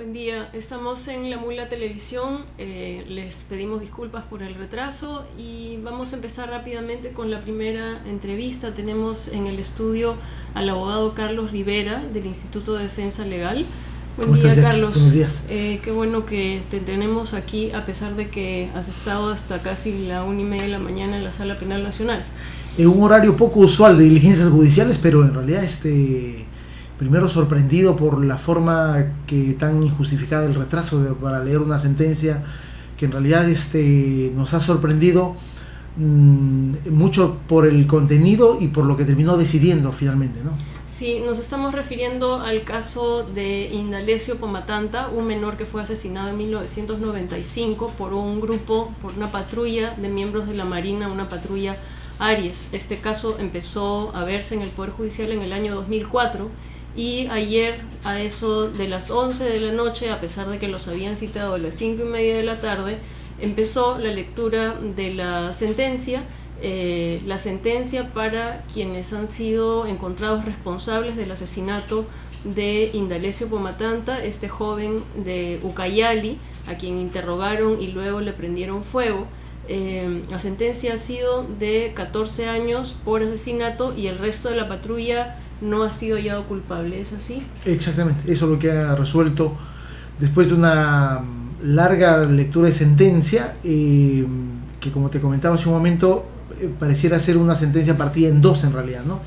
Buen día, estamos en La Mula Televisión, les pedimos disculpas por el retraso y vamos a empezar rápidamente con la primera entrevista. Tenemos en el estudio al abogado Carlos Rivera del Instituto de Defensa Legal. Buen día, Carlos. Buenos días. Qué bueno que te tenemos aquí a pesar de que has estado hasta casi la 1:30 de la mañana en la Sala Penal Nacional. Un horario poco usual de diligencias judiciales, pero en realidad primero sorprendido por la forma que tan injustificada el retraso para leer una sentencia que en realidad nos ha sorprendido mucho por el contenido y por lo que terminó decidiendo finalmente, ¿no? Sí, nos estamos refiriendo al caso de Indalecio Pomatanta, un menor que fue asesinado en 1995 por un grupo, por una patrulla de miembros de la Marina, una patrulla Aries. Este caso empezó a verse en el Poder Judicial en el año 2004 y ayer a eso de las 11 de la noche, a pesar de que los habían citado a las 5:30 de la tarde, empezó la lectura de la sentencia para quienes han sido encontrados responsables del asesinato de Indalecio Pomatanta, este joven de Ucayali, a quien interrogaron y luego le prendieron fuego. La sentencia ha sido de 14 años por asesinato y el resto de la patrulla no ha sido hallado culpable, ¿es así? Exactamente, eso es lo que ha resuelto después de una larga lectura de sentencia, que como te comentaba hace un momento, pareciera ser una sentencia partida en dos en realidad, ¿no?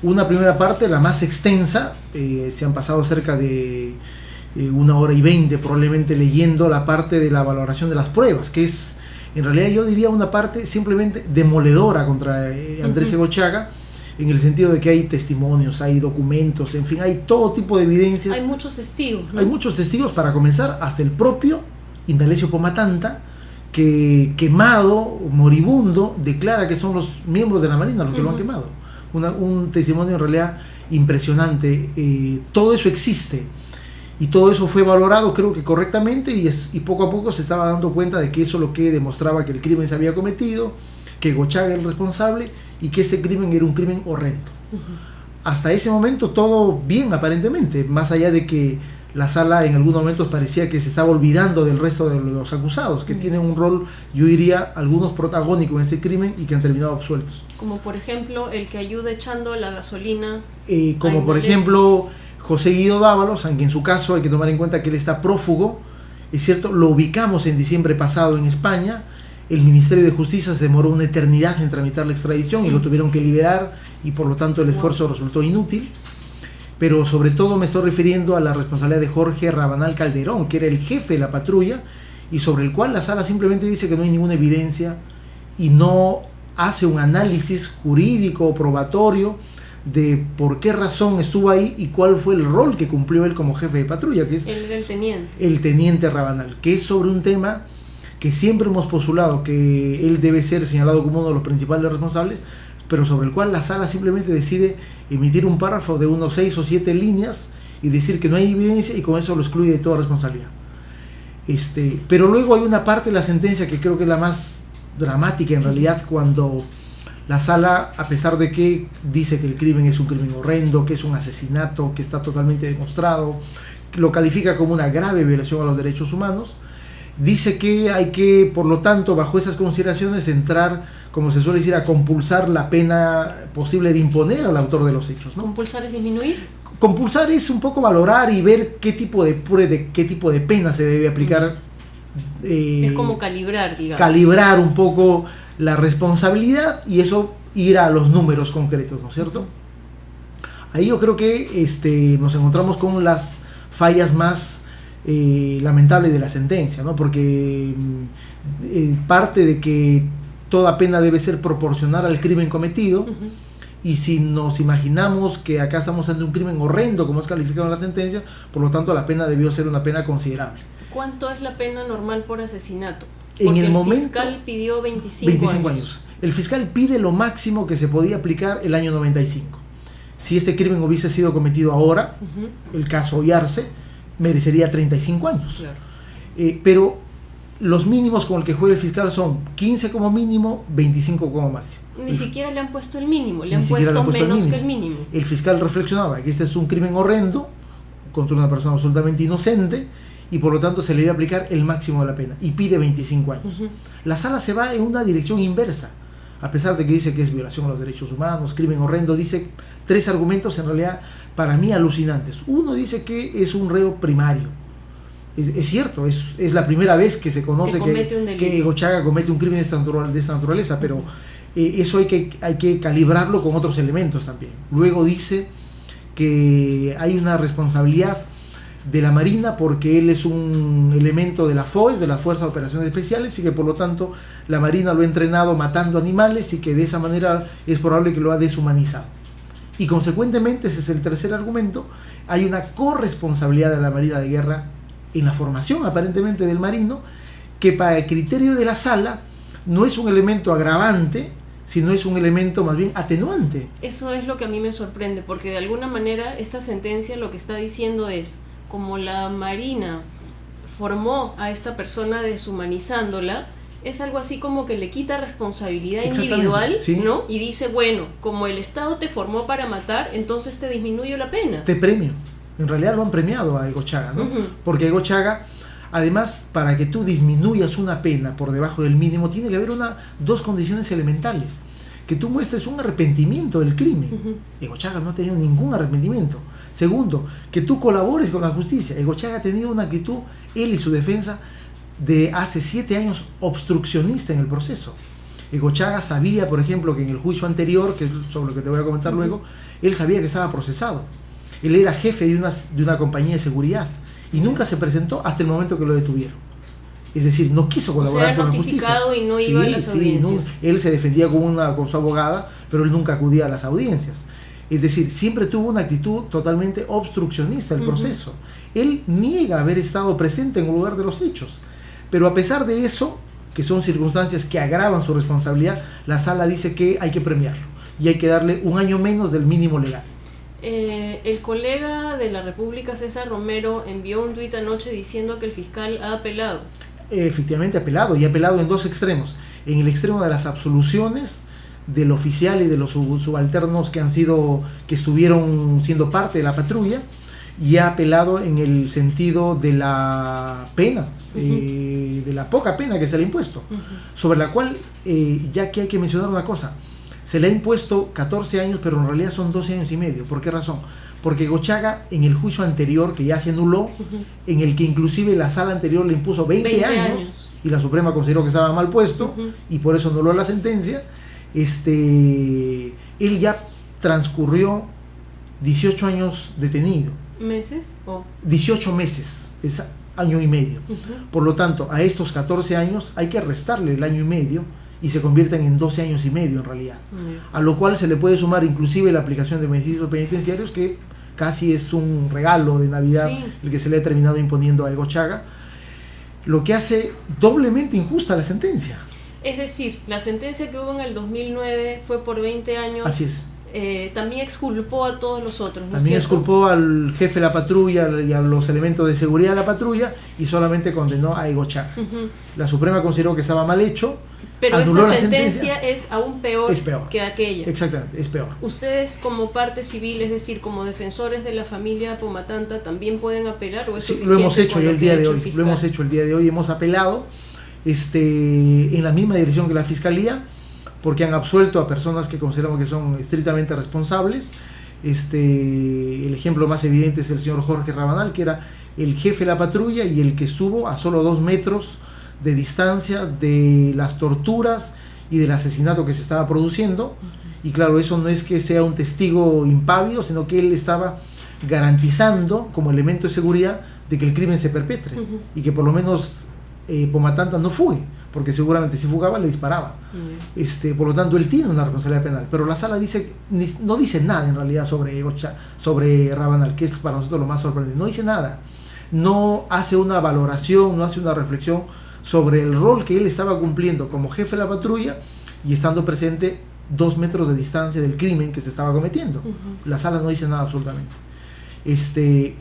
Una primera parte, la más extensa, se han pasado cerca de 1:20 probablemente leyendo la parte de la valoración de las pruebas, que es en realidad yo diría una parte simplemente demoledora contra Andrés Egochaga, en el sentido de que hay testimonios, hay documentos, en fin, hay todo tipo de evidencias. Hay muchos testigos, ¿no? Hay muchos testigos, para comenzar, hasta el propio Indalecio Pomatanta, que quemado, moribundo, declara que son los miembros de la Marina los que lo han quemado. Un testimonio en realidad impresionante. Todo eso existe y todo eso fue valorado, creo que correctamente, y poco a poco se estaba dando cuenta de que eso es lo que demostraba que el crimen se había cometido, que Egochaga era el responsable y que ese crimen era un crimen horrendo. Hasta ese momento todo bien aparentemente, más allá de que la sala en algunos momentos parecía que se estaba olvidando del resto de los acusados, que tienen un rol, yo diría, algunos protagónicos en ese crimen y que han terminado absueltos. Como por ejemplo el que ayuda echando la gasolina. Como por ejemplo José Guido Dávalos, aunque en su caso hay que tomar en cuenta que él está prófugo, es cierto, lo ubicamos en diciembre pasado en España. El Ministerio de Justicia se demoró una eternidad en tramitar la extradición y lo tuvieron que liberar y por lo tanto el esfuerzo resultó inútil. Pero sobre todo me estoy refiriendo a la responsabilidad de Jorge Rabanal Calderón, que era el jefe de la patrulla y sobre el cual la sala simplemente dice que no hay ninguna evidencia y no hace un análisis jurídico o probatorio de por qué razón estuvo ahí y cuál fue el rol que cumplió él como jefe de patrulla, que es el teniente Rabanal, que es sobre un tema que siempre hemos postulado que él debe ser señalado como uno de los principales responsables, pero sobre el cual la sala simplemente decide emitir un párrafo de unos 6 o 7 líneas y decir que no hay evidencia y con eso lo excluye de toda responsabilidad. Pero luego hay una parte de la sentencia que creo que es la más dramática en realidad, cuando la sala, a pesar de que dice que el crimen es un crimen horrendo, que es un asesinato, que está totalmente demostrado, lo califica como una grave violación a los derechos humanos, dice que hay que, por lo tanto, bajo esas consideraciones, entrar, como se suele decir, a compulsar la pena posible de imponer al autor de los hechos, ¿no? ¿Compulsar es disminuir? Compulsar es un poco valorar y ver qué tipo de pena se debe aplicar. Es como calibrar, digamos. Calibrar un poco la responsabilidad y eso ir a los números concretos, ¿no es cierto? Ahí yo creo que nos encontramos con las fallas más lamentables de la sentencia, ¿no? Porque parte de que toda pena debe ser proporcional al crimen cometido, y si nos imaginamos que acá estamos ante un crimen horrendo como es calificado en la sentencia, por lo tanto la pena debió ser una pena considerable. ¿Cuánto es la pena normal por asesinato? En Porque el momento, fiscal pidió 25 años. El fiscal pide lo máximo que se podía aplicar el año 95. Si este crimen hubiese sido cometido ahora, el caso Ollarse, merecería 35 años. Claro. Pero los mínimos con el que juega el fiscal son 15 como mínimo, 25 como máximo. Ni siquiera le han puesto el mínimo, le han puesto menos que el mínimo. El fiscal reflexionaba que este es un crimen horrendo, contra una persona absolutamente inocente y por lo tanto se le debe aplicar el máximo de la pena y pide 25 años. La sala se va en una dirección inversa, a pesar de que dice que es violación a los derechos humanos, crimen horrendo. Dice 3 argumentos en realidad para mí alucinantes. Uno dice que es un reo primario. Es cierto, es la primera vez que se conoce que Egochaga comete un crimen de esta naturaleza, pero eso hay que calibrarlo con otros elementos también. Luego dice que hay una responsabilidad de la Marina porque él es un elemento de la FOES, de la Fuerza de Operaciones Especiales, y que por lo tanto la Marina lo ha entrenado matando animales y que de esa manera es probable que lo ha deshumanizado. Y consecuentemente, ese es el tercer argumento, hay una corresponsabilidad de la Marina de Guerra en la formación aparentemente del marino, que para el criterio de la sala no es un elemento agravante, sino es un elemento más bien atenuante. Eso es lo que a mí me sorprende, porque de alguna manera esta sentencia lo que está diciendo es, como la Marina formó a esta persona deshumanizándola, es algo así como que le quita responsabilidad individual, ¿sí? ¿No? Y dice, bueno, como el Estado te formó para matar, entonces te disminuyo la pena. Te premio. En realidad lo han premiado a Egochaga, ¿no? Porque Egochaga, además, para que tú disminuyas una pena por debajo del mínimo, tiene que haber dos condiciones elementales. Que tú muestres un arrepentimiento del crimen. Egochaga no ha tenido ningún arrepentimiento. Segundo, que tú colabores con la justicia. Egochaga ha tenido una actitud, él y su defensa, de hace 7 años obstruccionista en el proceso. Egochaga sabía, por ejemplo, que en el juicio anterior, que es sobre lo que te voy a comentar luego, él sabía que estaba procesado. Él era jefe de una compañía de seguridad y nunca se presentó hasta el momento que lo detuvieron. Es decir, no quiso colaborar con la justicia. Y no iba a las audiencias. Él se defendía con su abogada, pero él nunca acudía a las audiencias. Es decir, siempre tuvo una actitud totalmente obstruccionista del proceso. Él niega haber estado presente en el lugar de los hechos. Pero a pesar de eso, que son circunstancias que agravan su responsabilidad, la sala dice que hay que premiarlo y hay que darle 1 año menos del mínimo legal. El colega de la República, César Romero, envió un tuit anoche diciendo que el fiscal ha apelado. Efectivamente ha apelado, y ha apelado en 2 extremos. En el extremo de las absoluciones del oficial y de los subalternos que estuvieron siendo parte de la patrulla, y ha apelado en el sentido de la pena, de la poca pena que se le ha impuesto, sobre la cual, ya que hay que mencionar una cosa, se le ha impuesto 14 años, pero en realidad son 12 años y medio. ¿Por qué razón? Porque Egochaga, en el juicio anterior, que ya se anuló, en el que inclusive la sala anterior le impuso 20 años, y la Suprema consideró que estaba mal puesto, y por eso anuló la sentencia, él ya transcurrió 18 años detenido. ¿Meses? 18 meses, es año y medio. Por lo tanto, a estos 14 años hay que restarle el año y medio, y se convierten en 12 años y medio en realidad. A lo cual se le puede sumar inclusive la aplicación de beneficios penitenciarios, que casi es un regalo de Navidad, el que se le ha terminado imponiendo a Egochaga, lo que hace doblemente injusta la sentencia. Es decir, la sentencia que hubo en el 2009 fue por 20 años. Así es. También exculpó a todos los otros, ¿no? También exculpó al jefe de la patrulla y a los elementos de seguridad de la patrulla, y solamente condenó a Egochaga. La Suprema consideró que estaba mal hecho, pero anuló esta la sentencia es aún peor, que aquella. Exactamente, es peor. Ustedes, como parte civil, es decir, como defensores de la familia Pomatanta, ¿también pueden apelar? ¿O es lo hemos hecho el día de hoy. Lo hemos hecho el día de hoy. Hemos apelado en la misma dirección que la Fiscalía, porque han absuelto a personas que consideramos que son estrictamente responsables. El ejemplo más evidente es el señor Jorge Rabanal, que era el jefe de la patrulla y el que estuvo a solo 2 metros de distancia de las torturas y del asesinato que se estaba produciendo. Y claro, eso no es que sea un testigo impávido, sino que él estaba garantizando como elemento de seguridad de que el crimen se perpetre y que por lo menos Pomatanta no fugue, porque seguramente si fugaba le disparaba. Por lo tanto él tiene una responsabilidad penal, pero la sala no dice nada en realidad sobre Rabanal, que es para nosotros lo más sorprendente. No dice nada, no hace una valoración, no hace una reflexión sobre el rol que él estaba cumpliendo como jefe de la patrulla y estando presente 2 metros de distancia del crimen que se estaba cometiendo. La sala no dice nada absolutamente.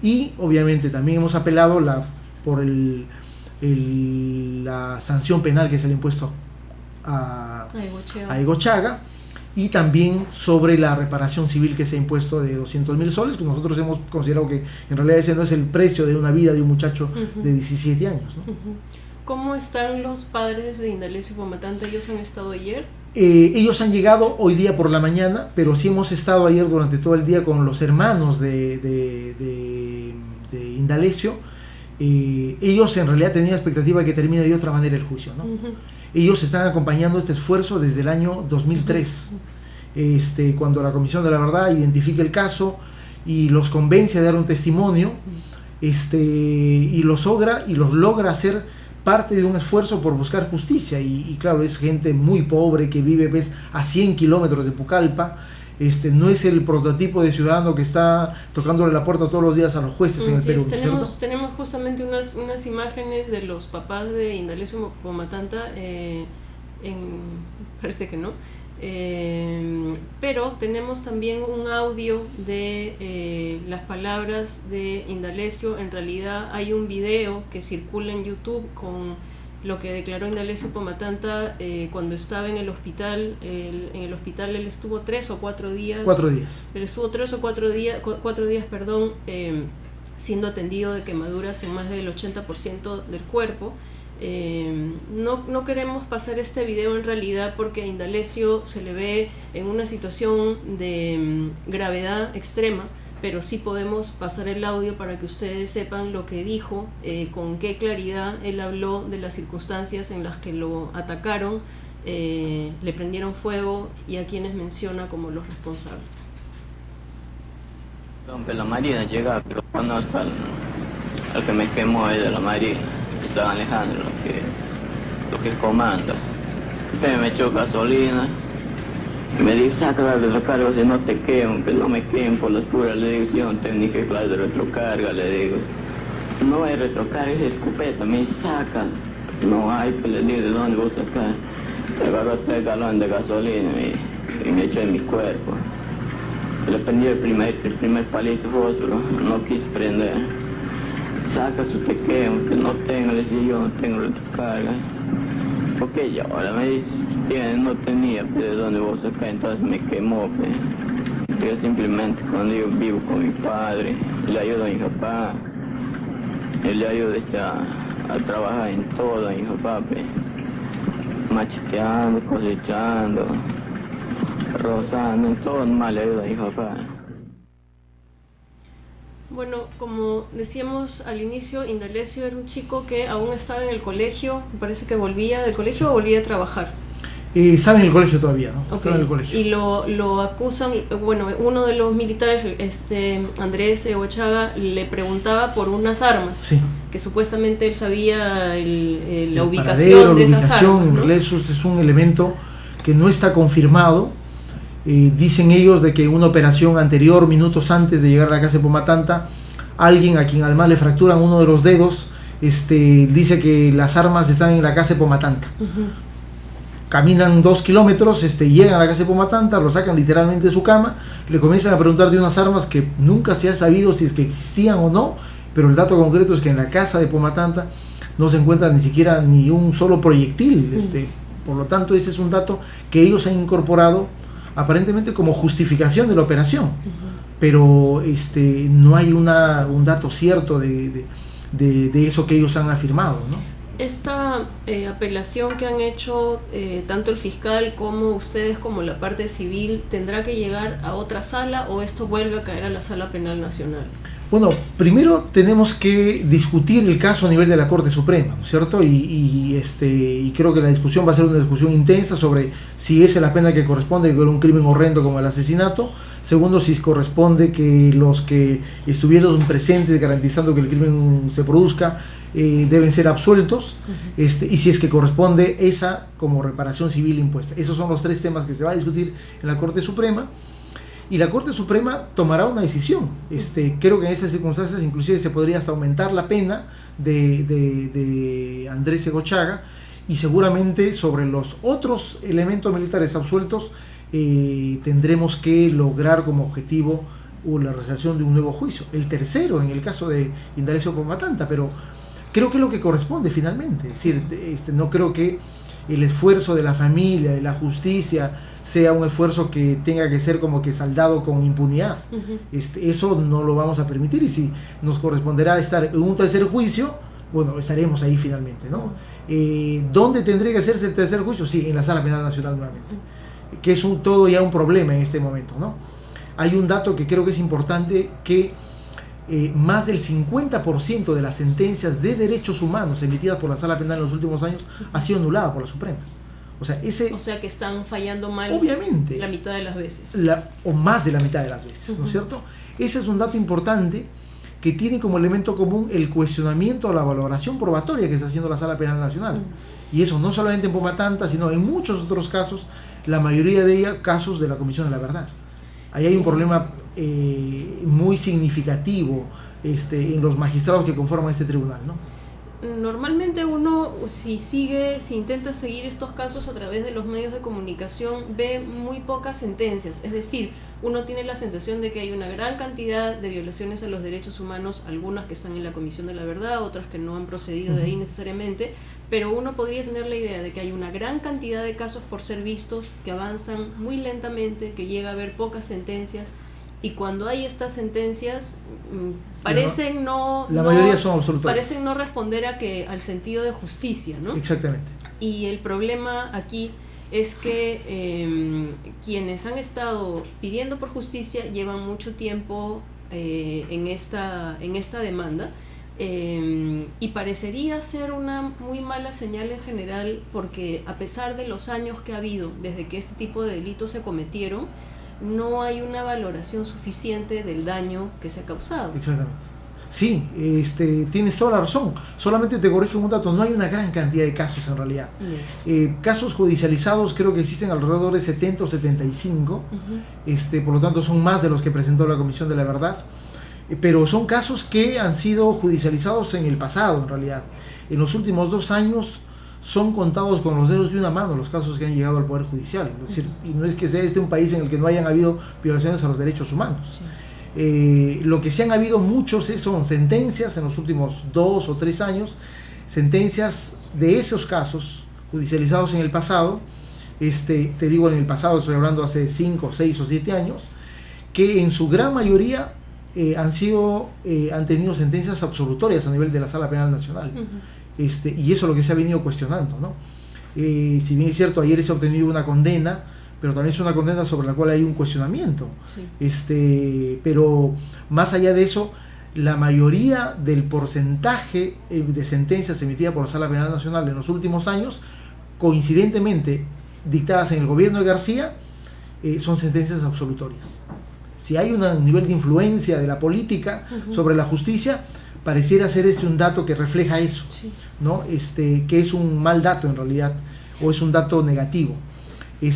Y obviamente también hemos apelado por la sanción penal que se le ha impuesto a Egochaga, y también sobre la reparación civil que se ha impuesto de 200.000 soles, que nosotros hemos considerado que en realidad ese no es el precio de una vida de un muchacho de 17 años, ¿no? ¿Cómo están los padres de Indalecio Pomatanta? ¿Ellos han estado ayer? Ellos han llegado hoy día por la mañana, pero sí hemos estado ayer durante todo el día con los hermanos de Indalecio. Ellos en realidad tenían expectativa de que termine de otra manera el juicio, ¿no? Ellos están acompañando este esfuerzo desde el año 2003, cuando la Comisión de la Verdad identifica el caso y los convence a dar un testimonio, y los logra hacer parte de un esfuerzo por buscar justicia. Y claro, es gente muy pobre que vive a 100 kilómetros de Pucallpa. No es el prototipo de ciudadano que está tocándole la puerta todos los días a los jueces en el Perú. Tenemos justamente unas imágenes de los papás de Indalecio Pomatanta, parece que no, pero tenemos también un audio de las palabras de Indalecio. En realidad hay un video que circula en YouTube con lo que declaró Indalecio Pomatanta cuando estaba en el hospital. En el hospital él estuvo 3 o 4 días. 4 días. Él estuvo 3 o 4 días, siendo atendido de quemaduras en más del 80% del cuerpo. No queremos pasar este video en realidad porque a Indalecio se le ve en una situación de gravedad extrema, pero sí podemos pasar el audio para que ustedes sepan lo que dijo, con qué claridad él habló de las circunstancias en las que lo atacaron, le prendieron fuego y a quienes menciona como los responsables. De la Marina llega, pero conozco al que me quemó es de la Marina, es San Alejandro, lo que comanda. Me echó gasolina. Me dijo, sácala de recarga si no te quemo, que no me quemo por las puras. Le digo, si yo no tengo ni que clase de retrocarga, le digo. No hay retrocarga, es escopeta, me saca. No hay, pues le digo, ¿de dónde voy a sacar? Le agarró 3 galones de gasolina y me echó en mi cuerpo. Le prendí el primer palito de fósforo, no quise prender. Saca su te quemo, que no tengo, le dije, yo no tengo retrocarga. Porque ya ahora me dice, no tenía, pero ¿de dónde voy a sacar? Entonces me quemó, pues. Yo simplemente cuando yo vivo con mi padre, le ayudo a mi papá, le ayudo a trabajar en todo a mi papá, pues. Macheteando, cosechando, rozando, en todo nomás le ayudo a mi papá. Bueno, como decíamos al inicio, Indalecio era un chico que aún estaba en el colegio. Me parece que volvía del colegio o volvía a trabajar. Estaba en el colegio todavía, ¿no? Okay. Estaba en el colegio. Y lo acusan, bueno, uno de los militares, Andrés Egochaga, le preguntaba por unas armas, sí, que supuestamente él sabía la ubicación de esas armas, ¿no? En realidad eso es un elemento que no está confirmado. Dicen ellos de que en una operación anterior, minutos antes de llegar a la casa de Pomatanta, alguien a quien además le fracturan uno de los dedos, dice que las armas están en la casa de Pomatanta. Caminan 2 kilómetros, llegan a la casa de Pomatanta, lo sacan literalmente de su cama, le comienzan a preguntar de unas armas que nunca se ha sabido si es que existían o no, pero el dato concreto es que en la casa de Pomatanta no se encuentra ni siquiera ni un solo proyectil. Por lo tanto, ese es un dato que ellos han incorporado aparentemente como justificación de la operación, pero no hay un dato cierto de eso que ellos han afirmado, ¿no? Esta apelación que han hecho tanto el fiscal como ustedes, como la parte civil, ¿tendrá que llegar a otra sala o esto vuelve a caer a la Sala Penal Nacional? Bueno, primero tenemos que discutir el caso a nivel de la Corte Suprema, ¿no es cierto? Y creo que la discusión va a ser una discusión intensa sobre si esa es la pena que corresponde con un crimen horrendo como el asesinato. Segundo, si corresponde que los que estuvieron presentes garantizando que el crimen se produzca deben ser absueltos, y si es que corresponde esa como reparación civil impuesta. Esos son los 3 temas que se va a discutir en la Corte Suprema. Y la Corte Suprema tomará una decisión. Creo que en estas circunstancias inclusive se podría hasta aumentar la pena de Andrés Egochaga, y seguramente sobre los otros elementos militares absueltos tendremos que lograr como objetivo la realización de un nuevo juicio. El tercero en el caso de Indalecio Pomatanta, pero creo que es lo que corresponde finalmente. Es decir, no creo que el esfuerzo de la familia, de la justicia, sea un esfuerzo que tenga que ser como que saldado con impunidad. Eso no lo vamos a permitir, y si nos corresponderá estar en un tercer juicio, bueno, estaremos ahí finalmente, ¿no? ¿Dónde tendría que hacerse el tercer juicio? Sí, en la Sala Penal Nacional nuevamente, que es todo ya un problema en este momento, ¿no? Hay un dato que creo que es importante, que más del 50% de las sentencias de derechos humanos emitidas por la Sala Penal en los últimos años ha sido anulada por la Suprema. O sea, que están fallando mal, obviamente, la mitad de las veces. O más de la mitad de las veces, ¿no es cierto? Ese es un dato importante que tiene como elemento común el cuestionamiento a la valoración probatoria que está haciendo la Sala Penal Nacional. Y eso no solamente en Pomatanta, sino en muchos otros casos, la mayoría de ellos casos de la Comisión de la Verdad. Ahí hay un problema muy significativo en los magistrados que conforman este tribunal, ¿no? Normalmente uno, si intenta seguir estos casos a través de los medios de comunicación, ve muy pocas sentencias. Es decir, uno tiene la sensación de que hay una gran cantidad de violaciones a los derechos humanos, algunas que están en la Comisión de la Verdad, otras que no han procedido de ahí necesariamente, pero uno podría tener la idea de que hay una gran cantidad de casos por ser vistos, que avanzan muy lentamente, que llega a haber pocas sentencias. Y cuando hay estas sentencias, parecen la mayoría son absolutorias. Parecen no responder al sentido de justicia, ¿no? Exactamente. Y el problema aquí es que quienes han estado pidiendo por justicia llevan mucho tiempo en esta demanda, y parecería ser una muy mala señal en general, porque a pesar de los años que ha habido desde que este tipo de delitos se cometieron, no hay una valoración suficiente del daño que se ha causado. Exactamente. Sí, tienes toda la razón. Solamente te corrijo un dato, no hay una gran cantidad de casos en realidad. Casos judicializados creo que existen alrededor de 70 o 75, por lo tanto son más de los que presentó la Comisión de la Verdad, pero son casos que han sido judicializados en el pasado en realidad. En los últimos 2 años son contados con los dedos de una mano los casos que han llegado al Poder Judicial. Es decir, y no es que sea un país en el que no hayan habido violaciones a los derechos humanos. Lo que sí han habido muchos son sentencias en los últimos 2 o 3 años, sentencias de esos casos judicializados en el pasado, te digo en el pasado, estoy hablando hace 5, 6 o 7 años, que en su gran mayoría han tenido sentencias absolutorias a nivel de la Sala Penal Nacional. Y eso es lo que se ha venido cuestionando, ¿no? Si bien es cierto, ayer se ha obtenido una condena, pero también es una condena sobre la cual hay un cuestionamiento. Pero más allá de eso, la mayoría del porcentaje de sentencias emitidas por la Sala Penal Nacional en los últimos años, coincidentemente dictadas en el gobierno de García, son sentencias absolutorias. Si hay un nivel de influencia de la política sobre la justicia, pareciera ser un dato que refleja eso, ¿no? Que es un mal dato en realidad, o es un dato negativo. Y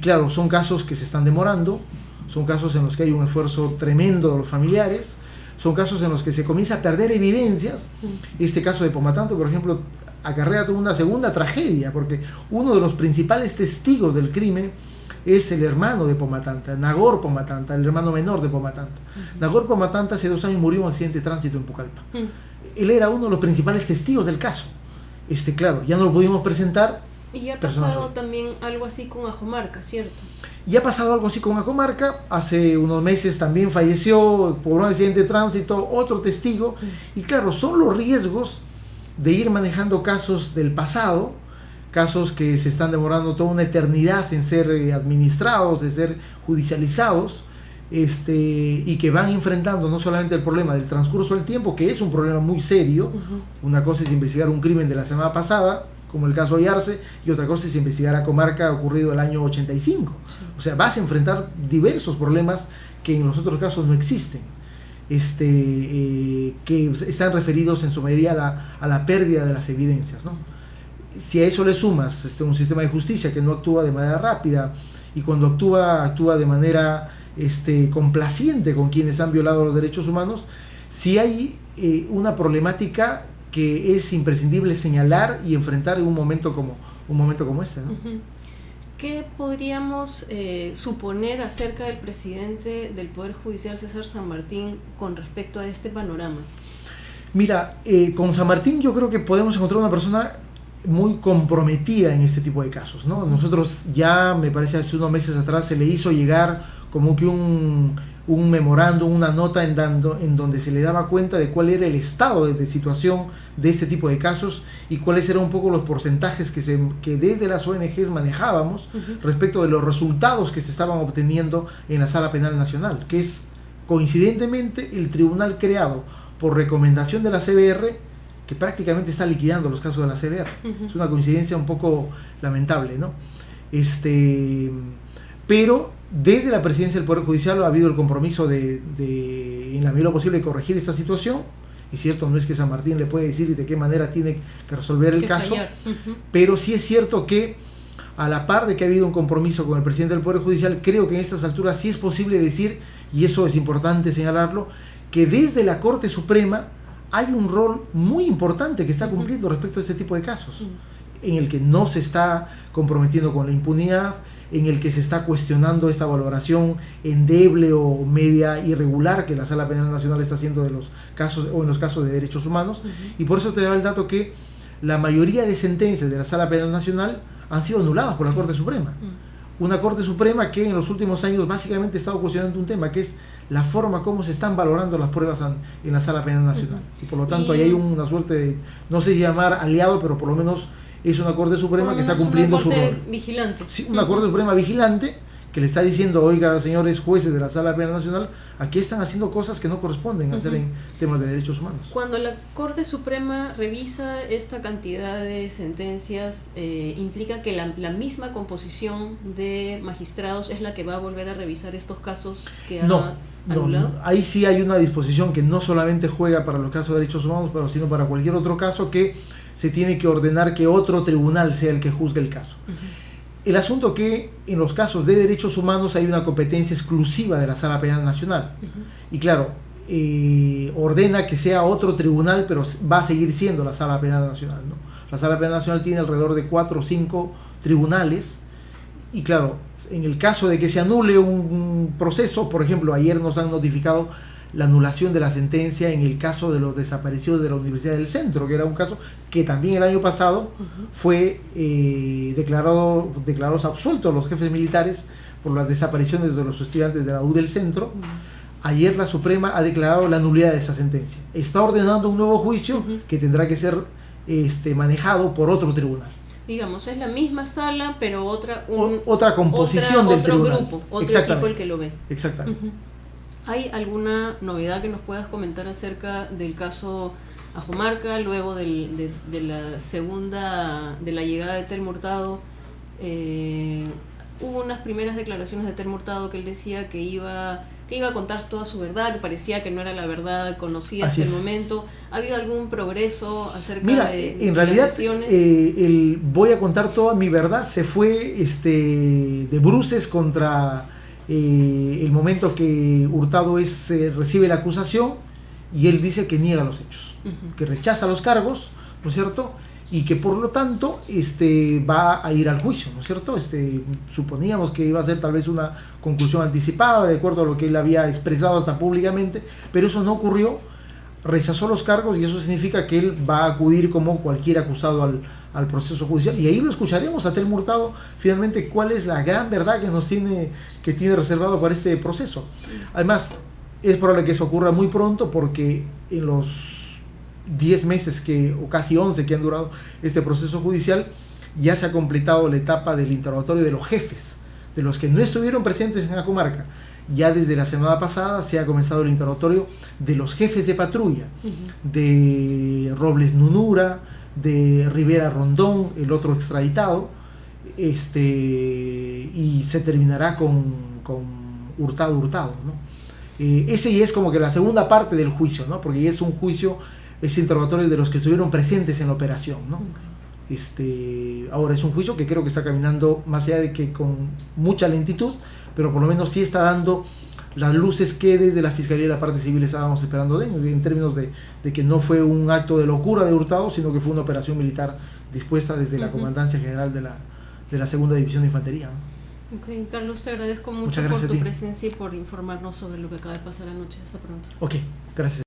claro, son casos que se están demorando, son casos en los que hay un esfuerzo tremendo de los familiares, son casos en los que se comienza a perder evidencias. Este caso de Pomatanta, por ejemplo, acarrea toda una segunda tragedia, porque uno de los principales testigos del crimen es el hermano de Pomatanta, Nagor Pomatanta, el hermano menor de Pomatanta. Nagor Pomatanta hace 2 años murió en un accidente de tránsito en Pucallpa. Él era uno de los principales testigos del caso. Claro, ya no lo pudimos presentar. Y ha pasado también algo así con Ajomarca, ¿cierto? Y ha pasado algo así con Ajomarca. Hace unos meses también falleció por un accidente de tránsito otro testigo. Y claro, son los riesgos de ir manejando casos del pasado, casos que se están demorando toda una eternidad en ser administrados, de ser judicializados, y que van enfrentando no solamente el problema del transcurso del tiempo, que es un problema muy serio. Una cosa es investigar un crimen de la semana pasada, como el caso Ayarse, y otra cosa es investigar a Comarca ocurrido el año 85. O sea, vas a enfrentar diversos problemas que en los otros casos no existen, que están referidos en su mayoría a la pérdida de las evidencias, ¿no? Si a eso le sumas un sistema de justicia que no actúa de manera rápida, y cuando actúa de manera complaciente con quienes han violado los derechos humanos, sí hay una problemática que es imprescindible señalar y enfrentar en un momento como este, ¿no? ¿Qué podríamos suponer acerca del presidente del Poder Judicial, César San Martín, con respecto a este panorama? Mira, con San Martín yo creo que podemos encontrar una persona muy comprometida en este tipo de casos, ¿no? Nosotros ya, me parece, hace unos meses atrás se le hizo llegar como que un memorándum, una nota en donde se le daba cuenta de cuál era el estado de situación de este tipo de casos y cuáles eran un poco los porcentajes que desde las ONGs manejábamos respecto de los resultados que se estaban obteniendo en la Sala Penal Nacional, que es coincidentemente el tribunal creado por recomendación de la CBR, que prácticamente está liquidando los casos de la CBR. Es una coincidencia un poco lamentable, ¿no? Pero desde la presidencia del Poder Judicial ha habido el compromiso de en la medida de lo posible, corregir esta situación. Es cierto, no es que San Martín le puede decir de qué manera tiene que resolver el caso, pero sí es cierto que a la par de que ha habido un compromiso con el presidente del Poder Judicial, creo que en estas alturas sí es posible decir, y eso es importante señalarlo, que desde la Corte Suprema hay un rol muy importante que está cumpliendo respecto a este tipo de casos, en el que no se está comprometiendo con la impunidad, en el que se está cuestionando esta valoración endeble o media irregular que la Sala Penal Nacional está haciendo de los casos o en los casos de derechos humanos, y por eso te daba el dato que la mayoría de sentencias de la Sala Penal Nacional han sido anuladas por la Corte Suprema. Una Corte Suprema que en los últimos años básicamente ha estado cuestionando un tema, que es la forma como se están valorando las pruebas en la Sala Penal Nacional. Y por lo tanto ahí hay una suerte de, no sé si llamar aliado, pero por lo menos es una Corte Suprema que está cumpliendo su rol. Vigilante. Sí, una Corte Suprema vigilante que le está diciendo, oiga, señores jueces de la Sala Penal Nacional, aquí están haciendo cosas que no corresponden hacer en temas de derechos humanos. Cuando la Corte Suprema revisa esta cantidad de sentencias, implica que la misma composición de magistrados es la que va a volver a revisar estos casos que ha anulado. No, ahí sí hay una disposición que no solamente juega para los casos de derechos humanos, pero sino para cualquier otro caso, que se tiene que ordenar que otro tribunal sea el que juzgue el caso. El asunto que en los casos de derechos humanos hay una competencia exclusiva de la Sala Penal Nacional. Y claro, ordena que sea otro tribunal, pero va a seguir siendo la Sala Penal Nacional, ¿no? La Sala Penal Nacional tiene alrededor de 4 o 5 tribunales. Y claro, en el caso de que se anule un proceso, por ejemplo, ayer nos han notificado la anulación de la sentencia en el caso de los desaparecidos de la Universidad del Centro, que era un caso que también el año pasado fue declarados absueltos los jefes militares por las desapariciones de los estudiantes de la U del Centro. Ayer la Suprema ha declarado la nulidad de esa sentencia. Está ordenando un nuevo juicio que tendrá que ser manejado por otro tribunal. Digamos, es la misma sala, pero otra composición del tribunal. Otro grupo, otro equipo el que lo ve. Exactamente. ¿Hay alguna novedad que nos puedas comentar acerca del caso Ajumarca, luego de la llegada de Telmo Hurtado? Hubo unas primeras declaraciones de Telmo Hurtado que él decía que iba a contar toda su verdad, que parecía que no era la verdad conocida hasta el momento. ¿Ha habido algún progreso acerca en realidad, las sesiones? El voy a contar toda mi verdad se fue de bruces contra el momento que Hurtado recibe la acusación, y él dice que niega los hechos, que rechaza los cargos, ¿no es cierto? Y que por lo tanto va a ir al juicio, ¿no es cierto? Suponíamos que iba a ser tal vez una conclusión anticipada de acuerdo a lo que él había expresado hasta públicamente, pero eso no ocurrió. Rechazó los cargos y eso significa que él va a acudir como cualquier acusado al proceso judicial, y ahí lo escucharemos a Telmo Hurtado finalmente cuál es la gran verdad que tiene reservado para este proceso. Además, es probable que eso ocurra muy pronto, porque en los 10 meses o casi 11 que han durado este proceso judicial, ya se ha completado la etapa del interrogatorio de los jefes, de los que no estuvieron presentes en la comarca. Ya desde la semana pasada se ha comenzado el interrogatorio de los jefes de patrulla, de Robles Nunura, de Rivera Rondón, el otro extraditado, y se terminará con Hurtado, ¿no? Ese ya es como que la segunda parte del juicio, ¿no? Porque ya es un juicio, es interrogatorio de los que estuvieron presentes en la operación, ¿no? Ahora es un juicio que creo que está caminando, más allá de que con mucha lentitud, pero por lo menos sí está dando las luces que desde la Fiscalía y la parte civil estábamos esperando en términos de que no fue un acto de locura de Hurtado, sino que fue una operación militar dispuesta desde la Comandancia General de la Segunda División de Infantería, ¿no? Okay, Carlos, te agradezco mucho por tu presencia y por informarnos sobre lo que acaba de pasar anoche. Hasta pronto. Ok, gracias.